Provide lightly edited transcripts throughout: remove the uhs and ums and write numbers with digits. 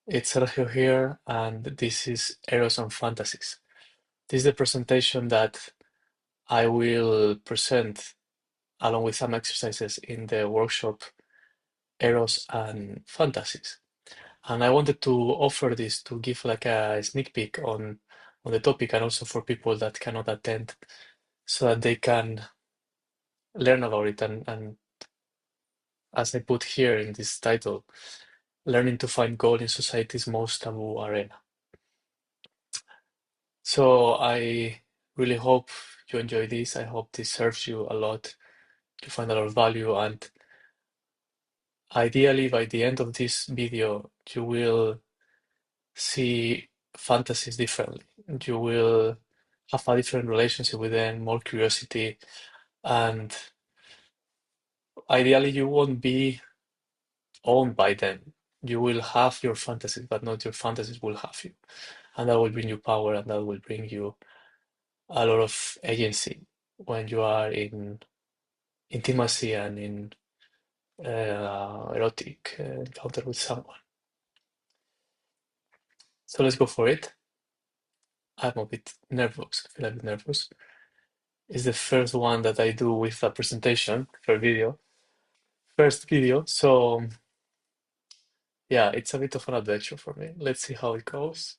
It's Sergio here, and this is Eros and Fantasies. This is the presentation that I will present along with some exercises in the workshop Eros and Fantasies. And I wanted to offer this to give like a sneak peek on the topic and also for people that cannot attend so that they can learn about it and as I put here in this title, learning to find God in society's most taboo arena. So I really hope you enjoy this. I hope this serves you a lot. You find a lot of value, and ideally, by the end of this video, you will see fantasies differently. You will have a different relationship with them, more curiosity, and ideally, you won't be owned by them. You will have your fantasies, but not your fantasies will have you. And that will bring you power, and that will bring you a lot of agency when you are in intimacy and in erotic encounter with someone. So let's go for it. I'm a bit nervous. I feel a bit nervous. It's the first one that I do with a presentation for video. First video. So yeah, it's a bit of an adventure for me. Let's see how it goes.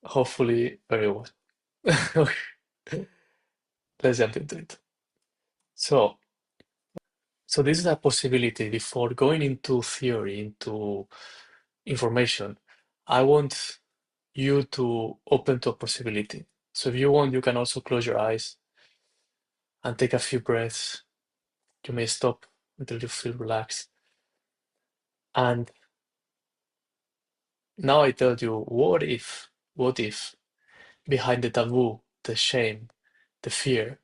Hopefully very well. Okay. Let's jump into it. So, so this is a possibility before going into theory, into information. I want you to open to a possibility. So if you want, you can also close your eyes and take a few breaths. You may stop until you feel relaxed. And now I tell you, what if behind the taboo, the shame, the fear,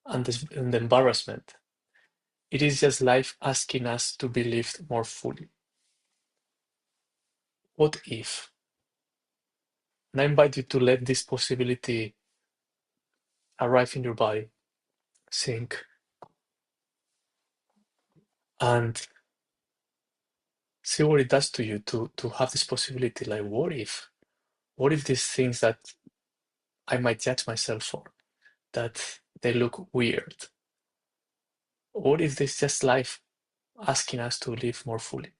and the embarrassment, it is just life asking us to be lived more fully? What if? And I invite you to let this possibility arrive in your body, sink, and see what it does to you to have this possibility. Like, what if? What if these things that I might judge myself for, that they look weird? What if this just life asking us to live more fully?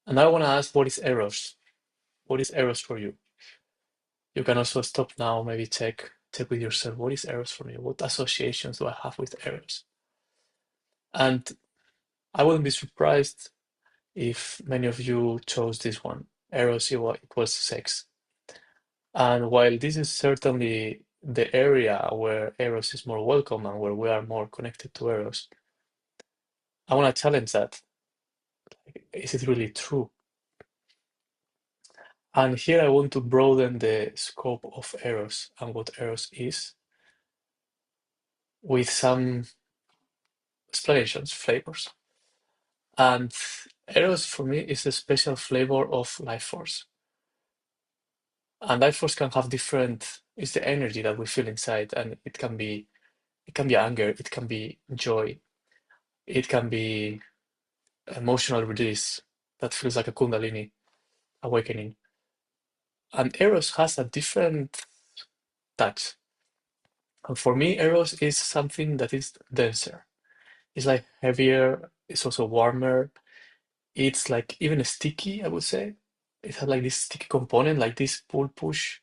And I want to ask, what is Eros? What is Eros for you? You can also stop now, maybe check with yourself, what is Eros for me? What associations do I have with Eros? And I wouldn't be surprised if many of you chose this one. Eros equals sex. And while this is certainly the area where Eros is more welcome and where we are more connected to Eros, I want to challenge that. Is it really true? And here I want to broaden the scope of Eros and what Eros is with some explanations, flavors. And Eros for me is a special flavor of life force. And life force can have different, it's the energy that we feel inside, and it can be anger, it can be joy, it can be emotional release that feels like a kundalini awakening. And Eros has a different touch. And for me, Eros is something that is denser. It's like heavier, it's also warmer. It's like even sticky, I would say. It has like this sticky component, like this pull push.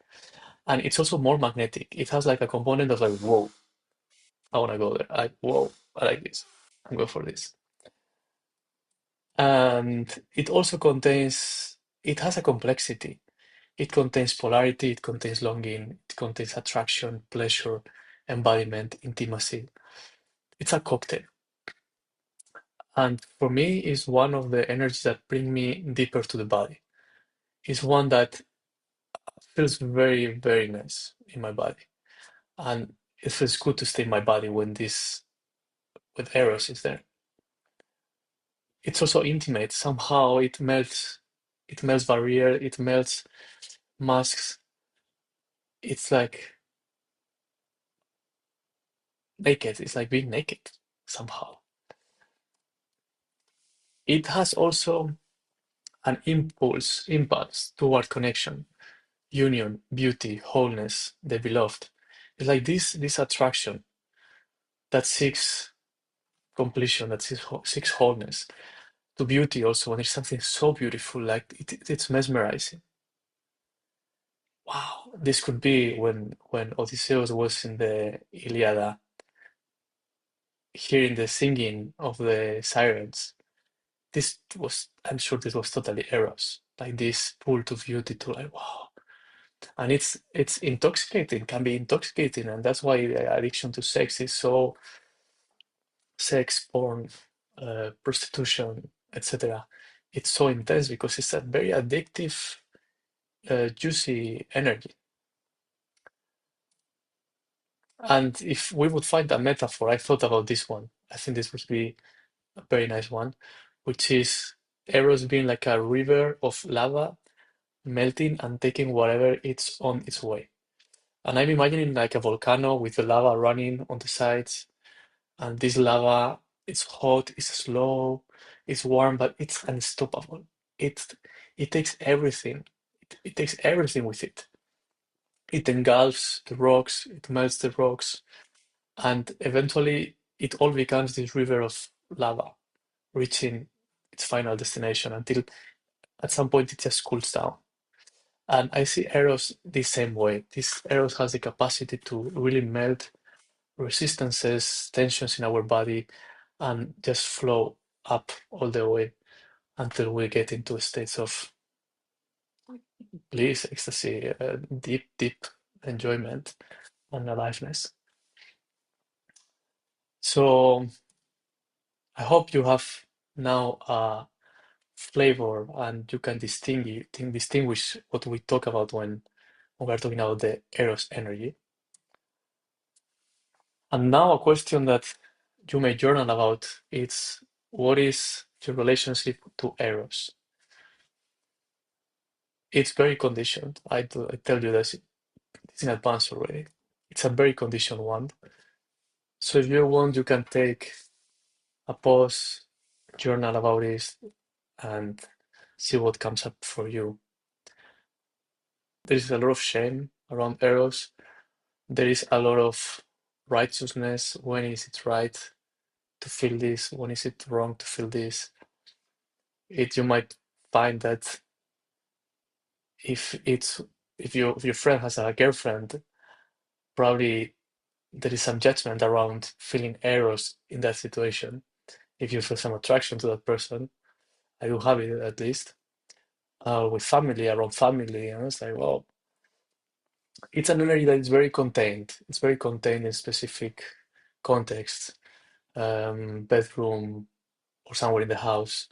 And it's also more magnetic. It has like a component of like, whoa, I want to go there. Whoa, I like this. I'm going for this. And it has a complexity. It contains polarity, it contains longing, it contains attraction, pleasure, embodiment, intimacy. It's a cocktail. And for me, it's one of the energies that bring me deeper to the body. It's one that feels very, very nice in my body. And it feels good to stay in my body when with Eros is there. It's also intimate. Somehow it melts barrier, it melts masks. It's like naked. It's like being naked somehow. it has also an impulse toward connection, union, beauty, wholeness, the beloved. It's like this attraction that seeks completion, that seeks wholeness, to beauty also. When there's something so beautiful, like it's mesmerizing. Wow, this could be when Odysseus was in the Iliad, hearing the singing of the sirens. This was, I'm sure this was totally Eros, like this pull to beauty, to like, wow. And it's intoxicating, can be intoxicating, and that's why the addiction to sex is so, sex, porn, prostitution, etc. It's so intense because it's a very addictive, juicy energy. And if we would find a metaphor, I thought about this one. I think this would be a very nice one, which is Eros being like a river of lava melting and taking whatever it's on its way. And I'm imagining like a volcano with the lava running on the sides, and this lava, it's hot, it's slow, it's warm, but it's unstoppable. It it takes everything. It takes everything with it. It engulfs the rocks, it melts the rocks, and eventually it all becomes this river of lava, reaching its final destination until at some point it just cools down. And I see Eros the same way. This Eros has the capacity to really melt resistances, tensions in our body, and just flow up all the way until we get into states of bliss, ecstasy, deep, deep enjoyment and aliveness. So I hope you have now a flavor and you can distinguish what we talk about when we're talking about the Eros energy. And now a question that you may journal about is, what is your relationship to Eros? It's very conditioned. I tell you this it's in advance already. It's a very conditioned one. So if you want, you can take a pause, journal about it, and see what comes up for you. There is a lot of shame around Eros. There is a lot of righteousness. When is it right to feel this? When is it wrong to feel this? You might find that if it's if your friend has a girlfriend, probably there is some judgment around feeling Eros in that situation. If you feel some attraction to that person, I do have it at least. With family, around family, and it's like, well, it's an energy that is very contained. It's very contained in specific contexts, bedroom or somewhere in the house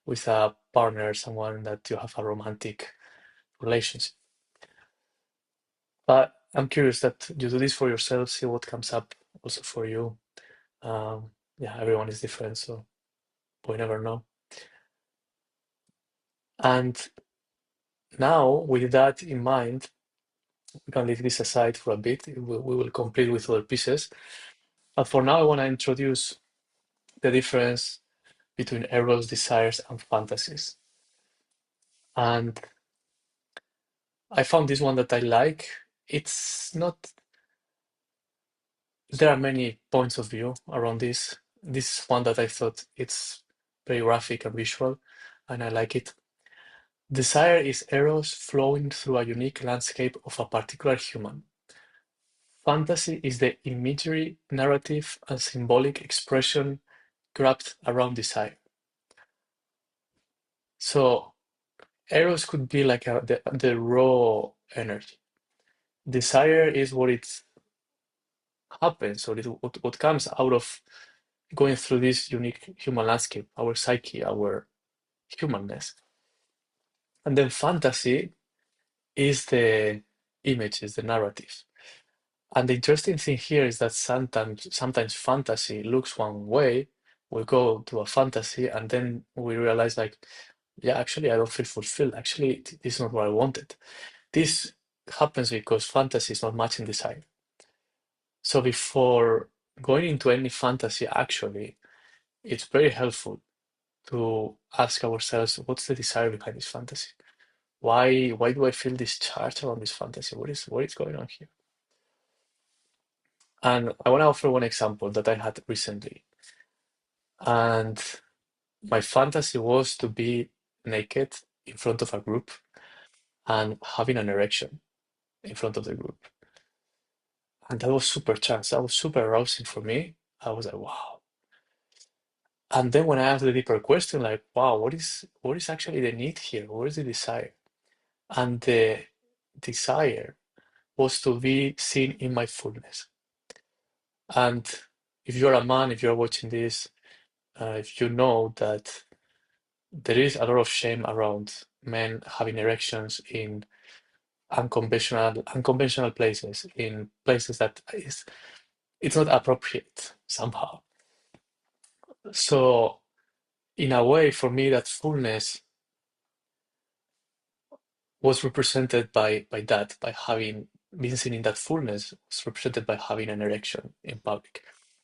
with a partner, someone that you have a romantic relationship. But I'm curious that you do this for yourself, see what comes up also for you. Yeah, everyone is different, so we never know. And now, with that in mind, we can leave this aside for a bit. We will complete with other pieces. But for now, I want to introduce the difference between eros, desires, and fantasies. And I found this one that I like. It's not, there are many points of view around this. This is one that I thought it's very graphic and visual, and I like it. Desire is eros flowing through a unique landscape of a particular human. Fantasy is the imagery, narrative, and symbolic expression wrapped around desire. So Eros could be like the raw energy. Desire is what it happens, or what comes out of going through this unique human landscape, our psyche, our humanness. And then fantasy is the images, the narrative. And the interesting thing here is that sometimes fantasy looks one way. We go to a fantasy and then we realize like, yeah, actually I don't feel fulfilled. Actually, this is not what I wanted. This happens because fantasy is not matching desire. So before going into any fantasy, actually, it's very helpful to ask ourselves, what's the desire behind this fantasy? Why do I feel this charge around this fantasy? What is going on here? And I want to offer one example that I had recently. And my fantasy was to be naked in front of a group and having an erection in front of the group. And that was super charged. That was super arousing for me. I was like, wow. And then when I asked the deeper question, like, wow, what is actually the need here? What is the desire? And the desire was to be seen in my fullness. And if you're a man, if you're watching this, if you know that there is a lot of shame around men having erections in unconventional places, in places that it's not appropriate somehow. So in a way, for me, that fullness was represented by that, by having been seen in that fullness, was represented by having an erection in public.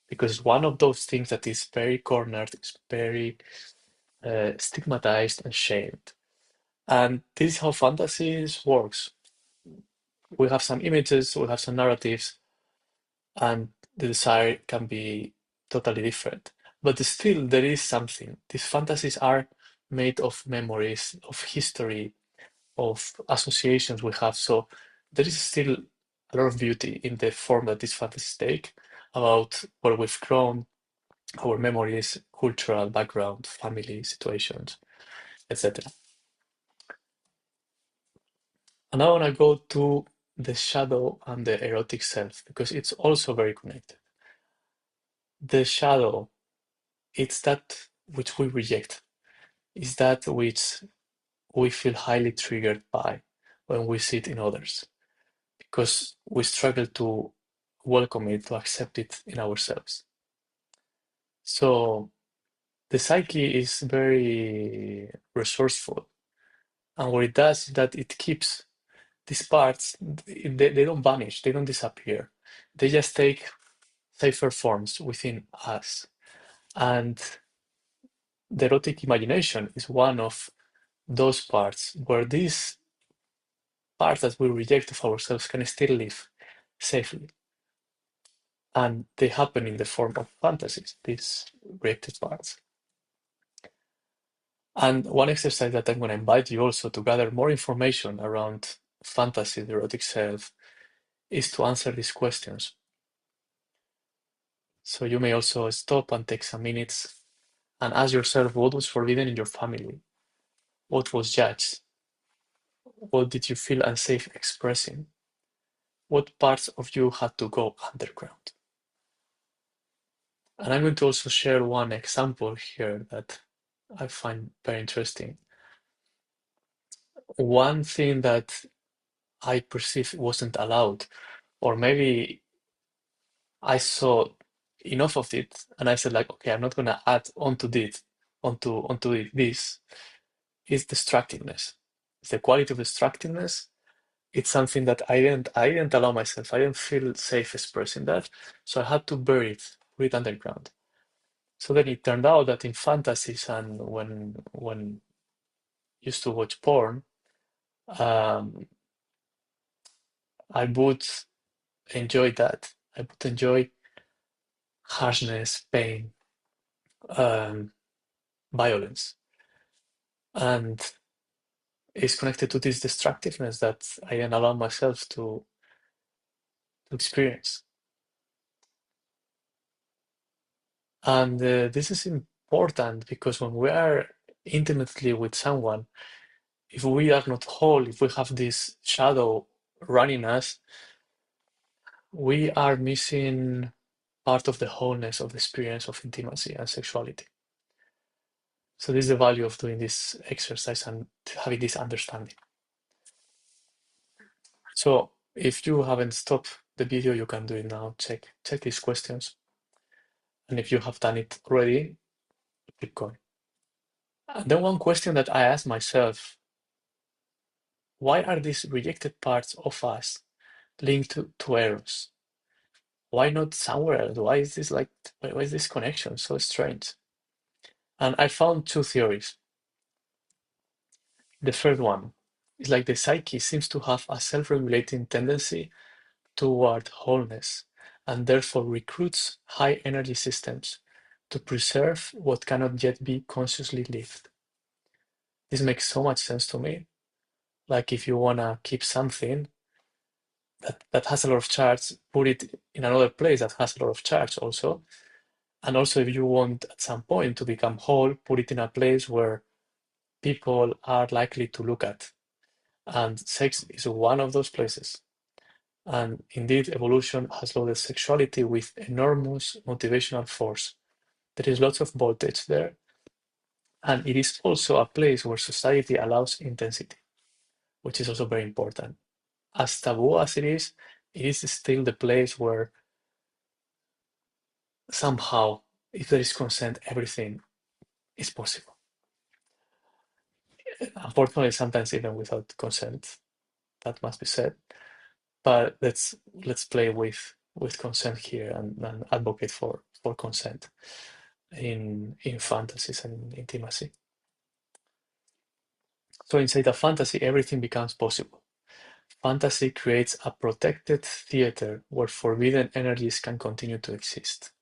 Because one of those things that is very cornered, is very stigmatized and shamed. And this is how fantasies works. We have some images, we have some narratives, and the desire can be totally different. But still, there is something. These fantasies are made of memories, of history, of associations we have. So there is still a lot of beauty in the form that these fantasies take about where we've grown, our memories, cultural background, family situations, etc. And I want to go to the shadow and the erotic self because it's also very connected. The shadow, it's that which we reject, is that which we feel highly triggered by when we see it in others, because we struggle to welcome it, to accept it in ourselves. So the psyche is very resourceful, and what it does is that it keeps these parts, they don't vanish, they don't disappear. They just take safer forms within us. And the erotic imagination is one of those parts where these parts that we reject of ourselves can still live safely. And they happen in the form of fantasies, these rejected parts. And one exercise that I'm going to invite you also to gather more information around fantasy, the erotic self, is to answer these questions. So you may also stop and take some minutes and ask yourself what was forbidden in your family, what was judged, what did you feel unsafe expressing, what parts of you had to go underground. And I'm going to also share one example here that I find very interesting. One thing that I perceived wasn't allowed, or maybe I saw enough of it and I said like, okay, I'm not gonna add onto this, this is destructiveness. It's the quality of destructiveness. It's something that I didn't allow myself. I didn't feel safe expressing that, so I had to bury it, put it underground. So then it turned out that in fantasies and when used to watch porn, um, I would enjoy that. I would enjoy harshness, pain, um, violence, and it's connected to this destructiveness that I didn't allow myself to experience. And this is important because when we are intimately with someone, if we are not whole, if we have this shadow running us, we are missing part of the wholeness of the experience of intimacy and sexuality. So this is the value of doing this exercise and having this understanding. So if you haven't stopped the video, you can do it now. Check these questions. And if you have done it already, keep going. And then one question that I asked myself, why are these rejected parts of us linked to Eros? Why not somewhere else? Why is this connection so strange? And I found two theories. The first one is like the psyche seems to have a self-regulating tendency toward wholeness and therefore recruits high energy systems to preserve what cannot yet be consciously lived. This makes so much sense to me. Like if you want to keep something that has a lot of charge, put it in another place that has a lot of charge also. And also if you want at some point to become whole, put it in a place where people are likely to look at. And sex is one of those places. And indeed, evolution has loaded sexuality with enormous motivational force. There is lots of voltage there. And it is also a place where society allows intensity, which is also very important. As taboo as it is still the place where somehow, if there is consent, everything is possible. Unfortunately, sometimes even without consent, that must be said. But let's play with consent here and advocate for consent in fantasies and intimacy. So inside a fantasy, everything becomes possible. Fantasy creates a protected theater where forbidden energies can continue to exist.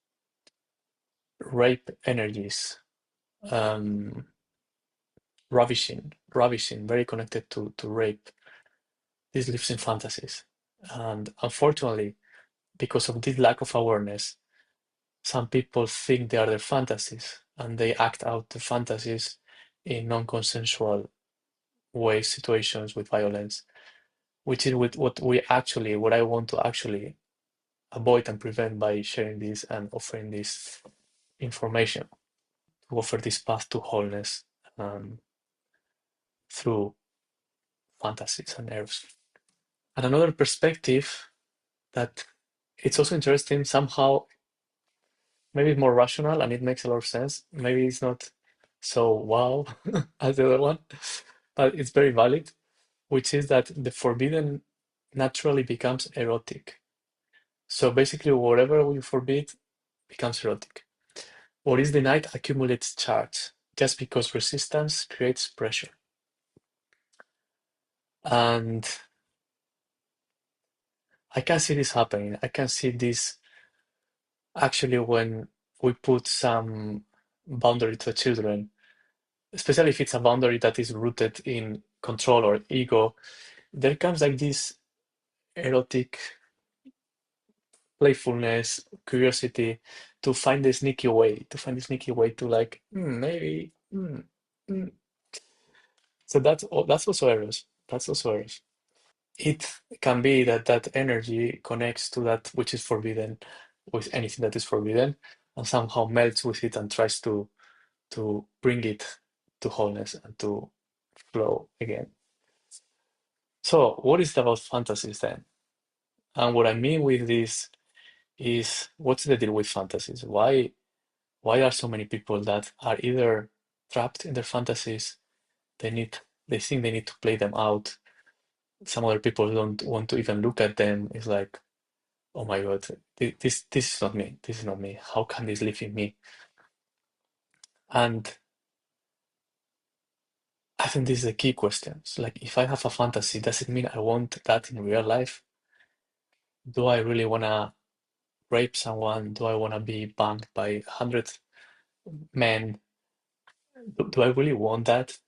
Rape energies, um, ravishing, very connected to rape. This lives in fantasies. And unfortunately, because of this lack of awareness, some people think they are their fantasies and they act out the fantasies in non-consensual ways, situations with violence, which is with what I want to actually avoid and prevent by sharing this and offering this information, to offer this path to wholeness through fantasies and eros. And another perspective that it's also interesting, somehow maybe it's more rational and it makes a lot of sense. Maybe it's not so wow as the other one, but it's very valid, which is that the forbidden naturally becomes erotic. So basically, whatever we forbid becomes erotic. What is denied accumulates charge, just because resistance creates pressure. And I can see this happening. I can see this actually when we put some boundary to the children, especially if it's a boundary that is rooted in control or ego, there comes like this erotic playfulness, curiosity to find the sneaky way to like, maybe. Mm. So that's also Eros. That's also Eros. It can be that that energy connects to that which is forbidden with anything that is forbidden and somehow melts with it and tries to bring it to wholeness and to flow again. So what is it about fantasies then? And what I mean with this is what's the deal with fantasies? Why are so many people that are either trapped in their fantasies, they think they need to play them out. Some other people don't want to even look at them. It's like, oh my God, this is not me. This is not me. How can this live in me? And I think this is the key question. It's like, if I have a fantasy, does it mean I want that in real life? Do I really want to rape someone? Do I want to be banged by 100 men? Do I really want that?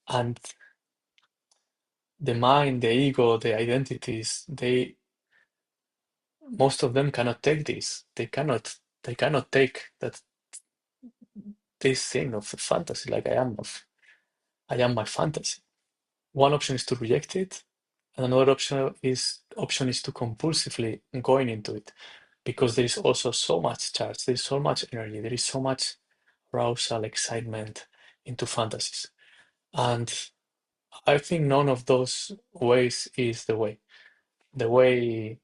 And the mind, the ego, the identities, most of them cannot take this. They cannot take that this thing of the fantasy, like I am my fantasy. One option is to reject it, and another option is to compulsively going into it, because there is also so much charge, there is so much energy, there is so much arousal, excitement into fantasies. And I think none of those ways is the way. The way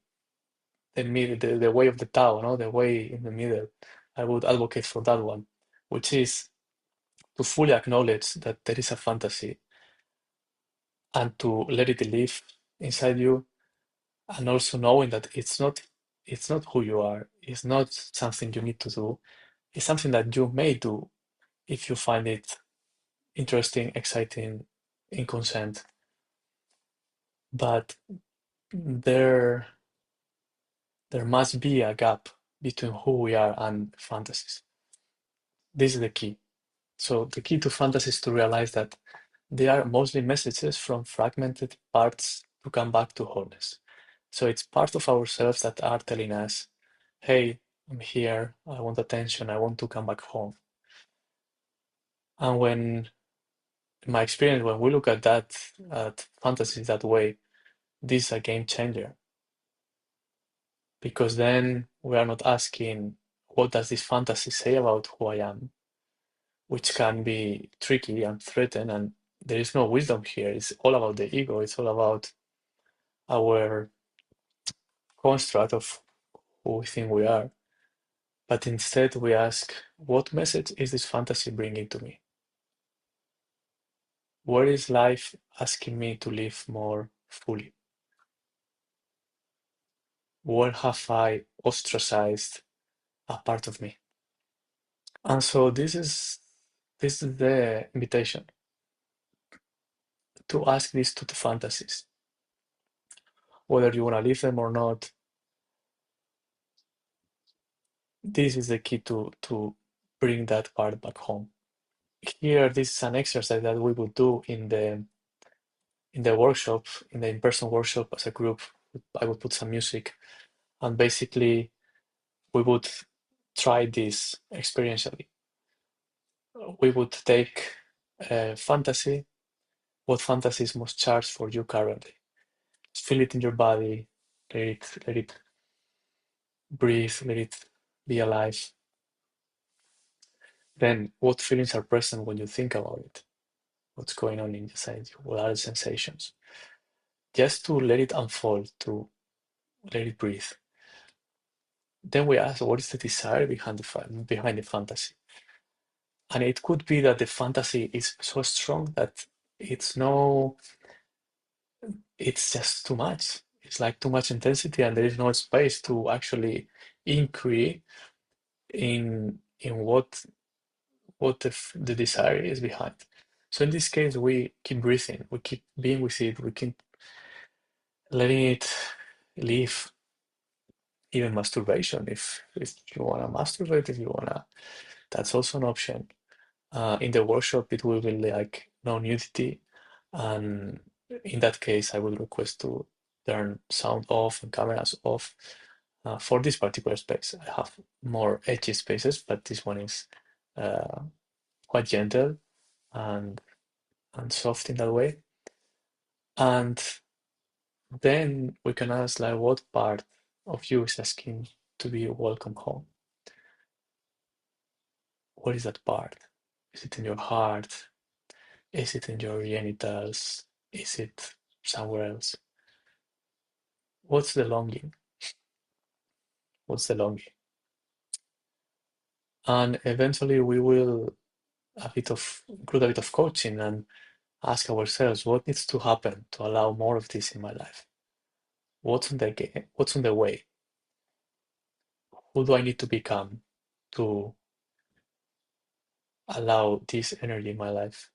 the way of the Tao, no, the way in the middle. I would advocate for that one, which is to fully acknowledge that there is a fantasy and to let it live inside you, and also knowing that it's not who you are, it's not something you need to do, it's something that you may do if you find it interesting, exciting, in consent. But there must be a gap between who we are and fantasies. This is the key. So the key to fantasy is to realize that they are mostly messages from fragmented parts to come back to wholeness. So it's part of ourselves that are telling us, hey, I'm here, I want attention, I want to come back home. And when, in my experience, when we look at that, at fantasies that way, this is a game changer. Because then we are not asking, what does this fantasy say about who I am? Which can be tricky and threatened, and there is no wisdom here. It's all about the ego, it's all about our construct of who we think we are. But instead, we ask, what message is this fantasy bringing to me? Where is life asking me to live more fully? Where have I ostracized a part of me? And so this is the invitation to ask this to the fantasies, whether you want to leave them or not. This is the key to bring that part back home. Here, this is an exercise that we would do in the workshop, in the in-person workshop as a group. I would put some music, and basically we would try this experientially. We would take fantasy, what fantasy is most charged for you currently. Just feel it in your body, let it breathe, let it be alive. Then, what feelings are present when you think about it? What's going on inside you? What are the sensations? Just to let it unfold, to let it breathe. Then we ask, what is the desire behind the fantasy? And it could be that the fantasy is so strong that it's no, it's just too much. It's like too much intensity, and there is no space to actually increase in what the desire is behind. So in this case, we keep breathing, we keep being with it, we keep letting it live. Even masturbation, if you wanna masturbate, if you wanna, that's also an option. In the workshop, it will be like no nudity, and in that case, I would request to turn sound off and cameras off. For this particular space, I have more edgy spaces, but this one is uh, quite gentle and soft in that way. And then we can ask, like, what part of you is asking to be welcome home? What is that part? Is it in your heart? Is it in your genitals? Is it somewhere else? What's the longing? What's the longing? And eventually we will include a bit of coaching and ask ourselves what needs to happen to allow more of this in my life. What's on the way? Who do I need to become to allow this energy in my life?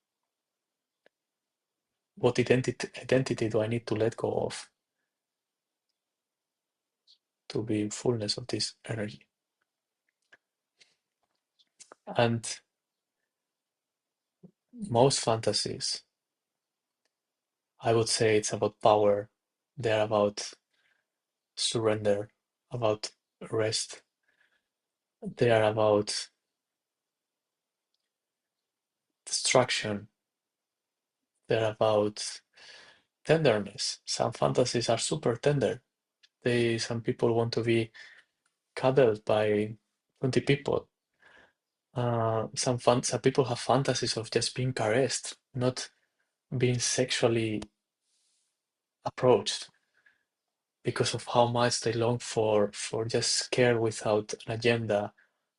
What identity do I need to let go of to be in fullness of this energy? And most fantasies, I would say, it's about power. They're about surrender, about rest. They are about destruction. They're about tenderness. Some fantasies are super tender. Some people want to be cuddled by 20 people. Some people have fantasies of just being caressed, not being sexually approached, because of how much they long for just care without an agenda,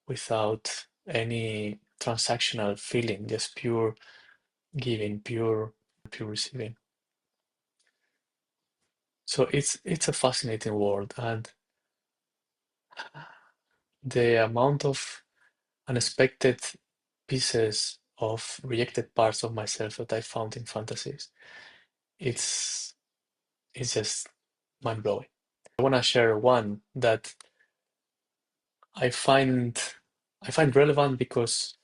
without any transactional feeling, just pure giving, pure receiving. So it's a fascinating world, and the amount of unexpected pieces of rejected parts of myself that I found in fantasies. It's it's just mind blowing. I want to share one that I find I find relevant because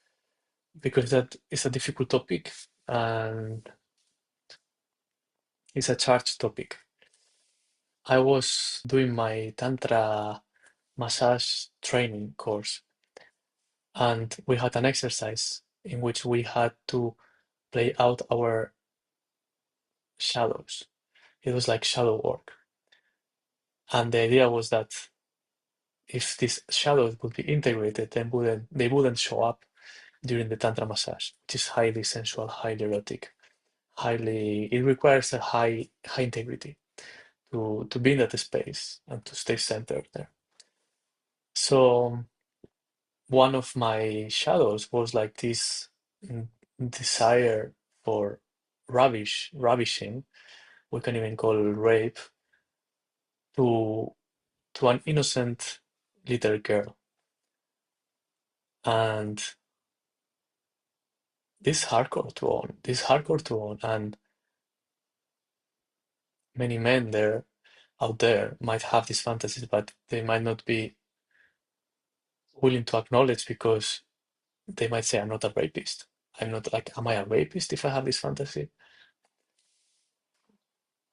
that is a difficult topic and it's a charged topic. I was doing my Tantra massage training course, and we had an exercise in which we had to play out our shadows. It was like shadow work. And the idea was that if these shadows would be integrated, then they wouldn't show up during the Tantra massage, which is highly sensual, highly erotic, it requires a high integrity to be in that space and to stay centered there. So one of my shadows was like this mm, desire for ravishing, we can even call rape, to an innocent little girl. And this hardcore to own, and many men out there might have these fantasies, but they might not be willing to acknowledge because they might say, I'm not a rapist. I'm not like, am I a rapist if I have this fantasy?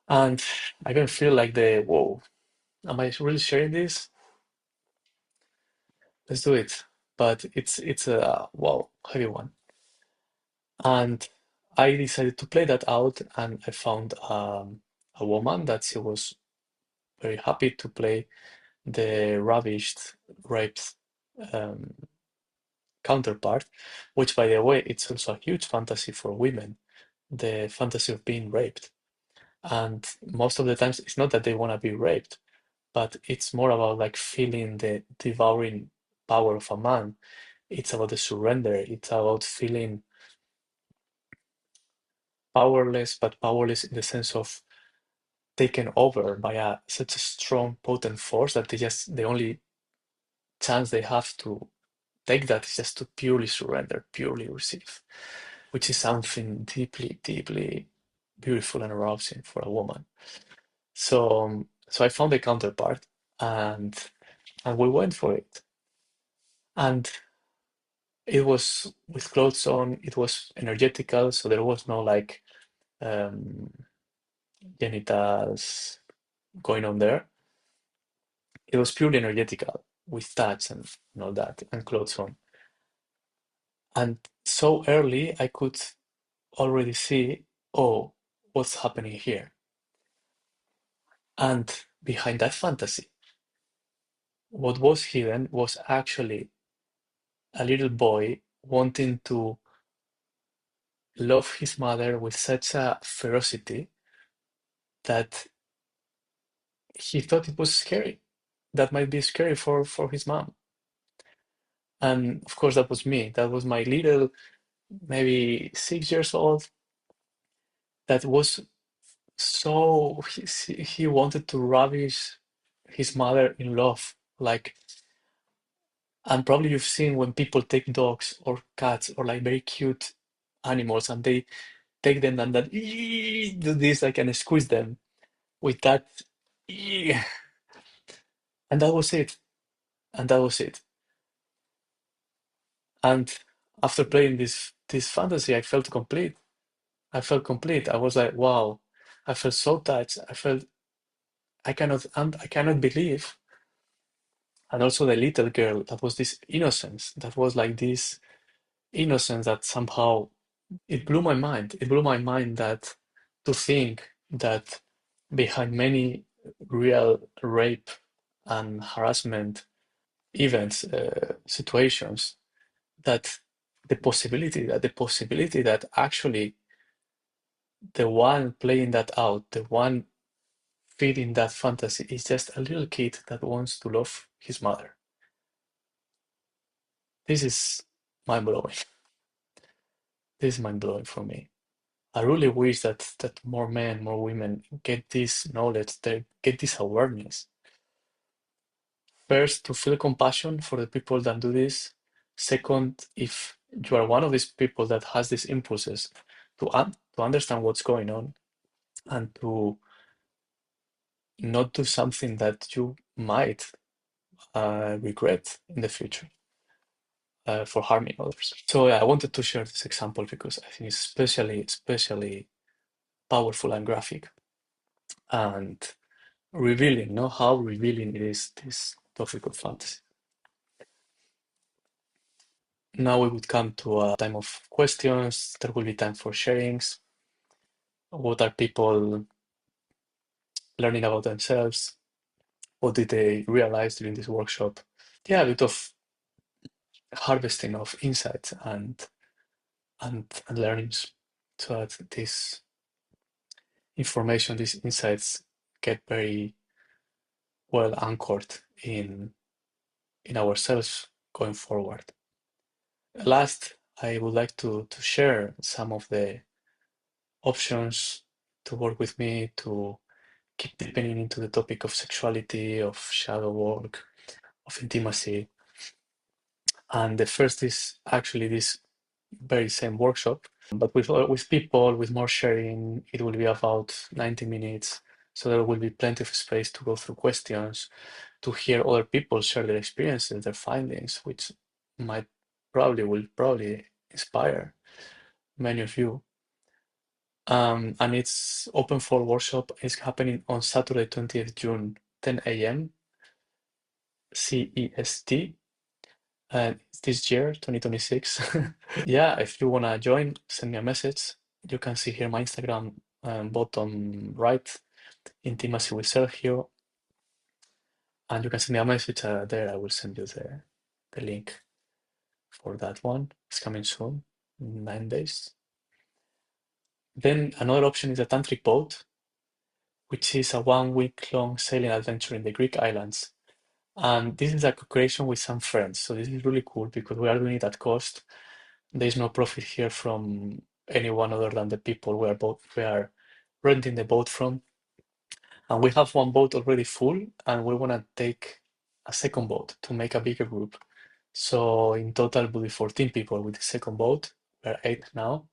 And I can feel like whoa, am I really sharing this? Let's do it. But it's a wow, heavy one. And I decided to play that out, and I found a woman that she was very happy to play the ravished, raped um, counterpart, which, by the way, it's also a huge fantasy for women, the fantasy of being raped. And most of the times, it's not that they want to be raped, but it's more about like feeling the devouring power of a man. It's about the surrender. It's about feeling powerless, but powerless in the sense of taken over by such a strong, potent force that the only chance they have to take that is just to purely surrender, purely receive, which is something deeply, deeply beautiful and arousing for a woman. So I found a counterpart, and we went for it. And it was with clothes on, it was energetical, so there was no like um, genitals going on there. It was purely energetical with touch and all that, and clothes on. And so early, I could already see, oh, what's happening here? And behind that fantasy, what was hidden was actually a little boy wanting to love his mother with such a ferocity that he thought it was scary. That might be scary for his mom. And of course, that was me. That was my little, maybe 6 years old, that was so, he wanted to ravish his mother in love. Like, and probably you've seen when people take dogs or cats or like very cute animals and they take them and then do this like and squeeze them with that. And that was it. And that was it. And after playing this fantasy, I felt complete. I felt complete. I was like, wow. I felt so touched. I cannot believe. And also the little girl, that was this innocence. That was like this innocence that somehow it blew my mind. It blew my mind that to think that behind many real rape and harassment events, situations, that the possibility that actually the one playing that out, the one feeding that fantasy is just a little kid that wants to love his mother. This is mind blowing. This is mind blowing for me. I really wish that more men, more women get this knowledge, they get this awareness. First, to feel compassion for the people that do this. Second, if you are one of these people that has these impulses to understand what's going on and to not do something that you might regret in the future for harming others. So yeah, I wanted to share this example because I think it's especially powerful and graphic and revealing, know how revealing it is, this topic of fantasy. Now we would come to a time of questions. There will be time for sharings. What are people learning about themselves? What did they realize during this workshop? Yeah, a bit of harvesting of insights and learnings so that this information, these insights get very well anchored in ourselves going forward. Last, I would like to share some of the options to work with me to keep deepening into the topic of sexuality, of shadow work, of intimacy. And the first is actually this very same workshop, but with people, with more sharing. It will be about 90 minutes. So there will be plenty of space to go through questions, to hear other people share their experiences, their findings, which will probably inspire many of you. And it's open for workshop. It's happening on Saturday, 20th June, 10 a.m. CEST. And it's this year, 2026. Yeah, if you wanna join, send me a message. You can see here my Instagram bottom right, Intimacy with Sergio, and you can send me a message there. I will send you the link for that one. It's coming soon, in 9 days. Then another option is a tantric boat, which is a 1 week long sailing adventure in the Greek islands. And this is a co-creation with some friends. So this is really cool because we are doing it at cost. There is no profit here from anyone other than the people we are renting the boat from. And we have one boat already full, and we want to take a second boat to make a bigger group. So in total, will be 14 people with the second boat. We're 8 now,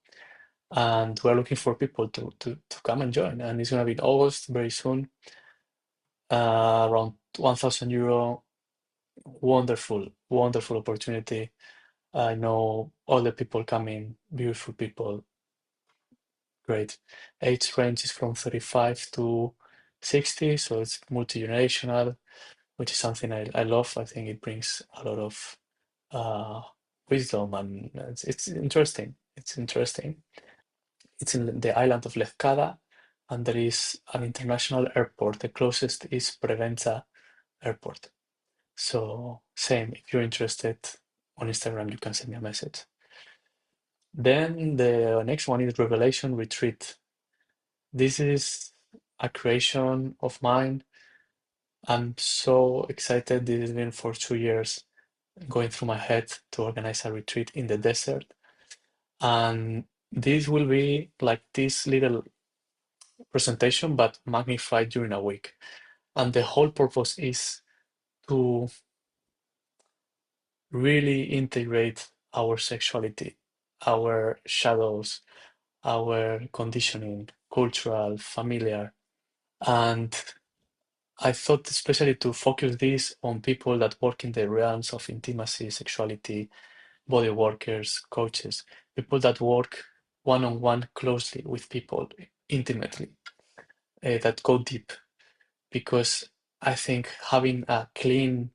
and we're looking for people to come and join. And it's gonna be in August, very soon, around 1,000 euro. Wonderful, wonderful opportunity. I know all the people coming, beautiful people, great. Age range is from 35 to 60, so it's multi-generational, which is something I love. I think it brings a lot of uh, wisdom and it's interesting. It's interesting. It's in the island of Lefkada, and there is an international airport. The closest is Preventa Airport. So same, if you're interested on Instagram, you can send me a message. Then the next one is Revelation Retreat. This is a creation of mine. I'm so excited. This has been for 2 years going through my head to organize a retreat in the desert. And this will be like this little presentation, but magnified during a week. And the whole purpose is to really integrate our sexuality, our shadows, our conditioning, cultural, familiar. And I thought especially to focus this on people that work in the realms of intimacy, sexuality, body workers, coaches, people that work one-on-one closely with people intimately, that go deep. Because I think having a clean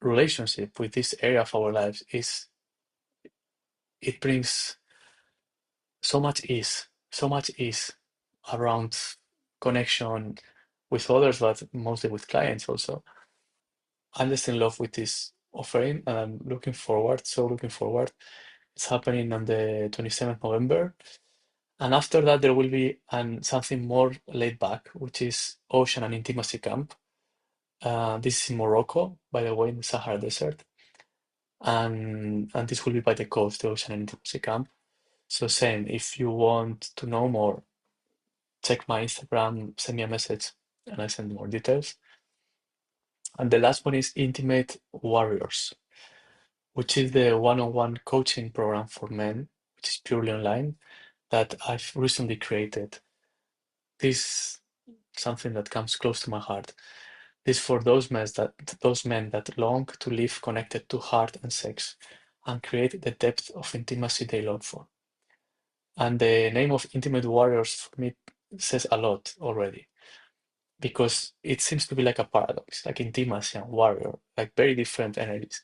relationship with this area of our lives it brings so much ease around connection with others, but mostly with clients also. I'm just in love with this offering and I'm looking forward, so looking forward. It's happening on the 27th November. And after that, there will be something more laid back, which is Ocean and Intimacy Camp. This is in Morocco, by the way, in the Sahara Desert. And this will be by the coast, the Ocean and Intimacy Camp. So same, if you want to know more, check my Instagram, send me a message, and I send more details. And the last one is Intimate Warriors. which is the one-on-one coaching program for men, which is purely online, that I've recently created. This something that comes close to my heart. This for those men that long to live connected to heart and sex and create the depth of intimacy they long for. And the name of Intimate Warriors for me says a lot already, because it seems to be like a paradox, like intimacy and warrior, like very different energies.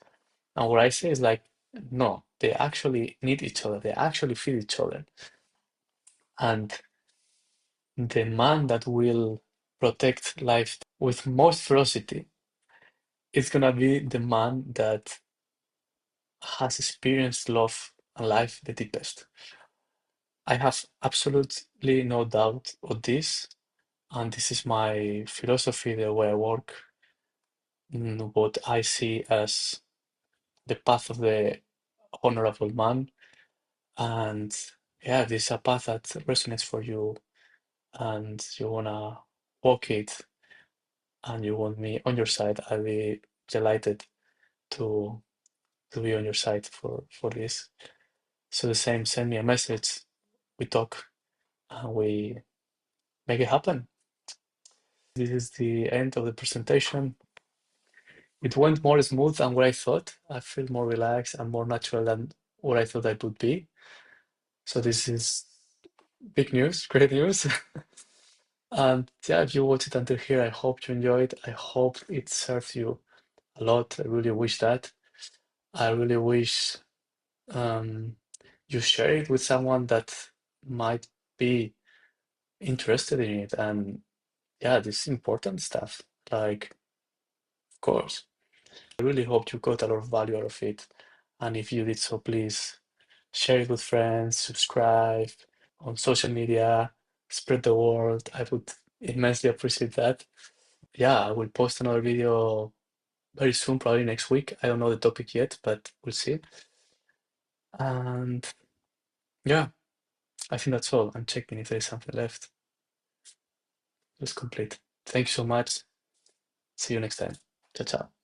And what I say is like, no, they actually need each other, they actually feed each other. And the man that will protect life with most ferocity is gonna be the man that has experienced love and life the deepest. I have absolutely no doubt of this, and this is my philosophy, the way I work, what I see as the path of the honorable man. And yeah, this is a path that resonates for you and you wanna walk it and you want me on your side, I'll be delighted to be on your side for this. So the same, send me a message, we talk, and we make it happen. This is the end of the presentation. It went more smooth than what I thought. I feel more relaxed and more natural than what I thought I would be. So this is big news, great news. And yeah, if you watched it until here, I hope you enjoyed. I hope it served you a lot. I really wish that. I really wish um, you share it with someone that might be interested in it. And yeah, this is important stuff. Like, of course, I really hope you got a lot of value out of it. And if you did so, please share it with friends, subscribe on social media, spread the word. I would immensely appreciate that. Yeah, I will post another video very soon, probably next week. I don't know the topic yet, but we'll see. And yeah, I think that's all. I'm checking if there's something left. It's complete. Thank you so much. See you next time. Ciao, ciao.